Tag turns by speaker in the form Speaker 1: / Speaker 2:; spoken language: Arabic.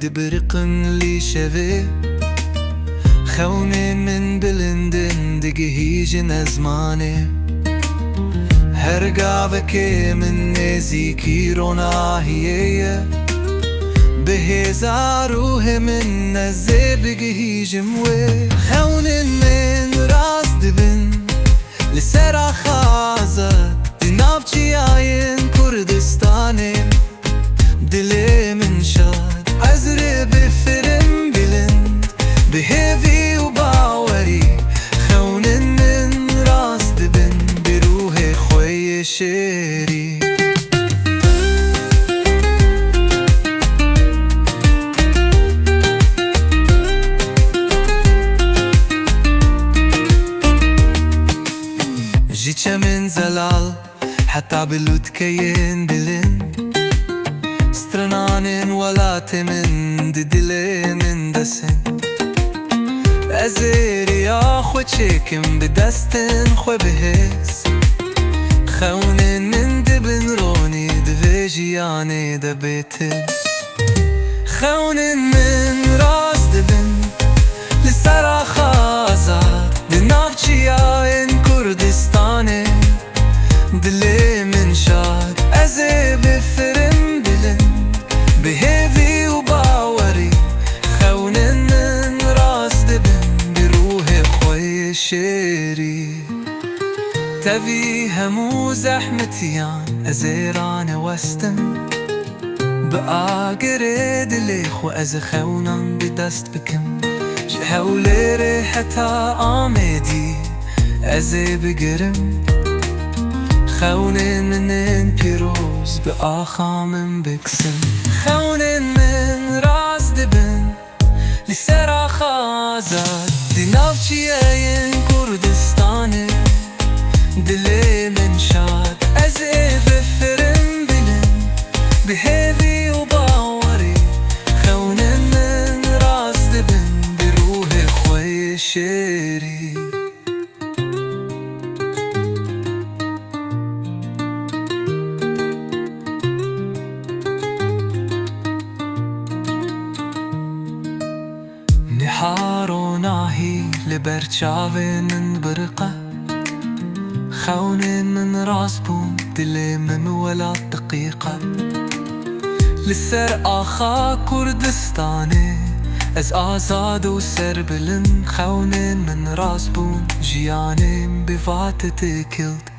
Speaker 1: دبرقن لي شبه خونين من بلندن دقهيجن أزماني هرقع بكي من نزي كيرونا هيية بهزاروه من نزي بقهيجن وي خونين من راس دبن لسرع خازت دي نافچي آين كردستاني دلي من شاد عزري بفرم بلند بهيفي وباوري خونن من راس دبن بروحي خوي شيري جيتشا من زلال حتى بلوت كين بلند سترنانين ولات من دلي من دسن بازيري اخو تشيكم بدستن خو بهز خونين من دبن روني دفيجياني دبيتس خونين من راس دبن لسرع خازات دي نافچي آين كردستاني دلي من شاد ازي بفرم بلند بهيفي وباوري خونن من راس دبن بروحي خوي شيري تبي همو زحمتيان ازيران وستم بقى قريد ليخو از خونان بدست بكم جهولي ريحتا آمدي ازي بقرم خونين من بيروز بقى خامن بكسم خونين من راس دبن لسرع خازات دي نافچي آين كردستاني دلي من شاد ازي بفرم بلند بهيفي وباوري خونين من راس دبن بروحي خوي شيري نحارو ناهي لبرچاوين برقة خونين من راس بوم دلي من ولا دقيقة لسر آخا كردستاني از آزاد و سر بلند خونين من راس بوم جياني بفاتت كلت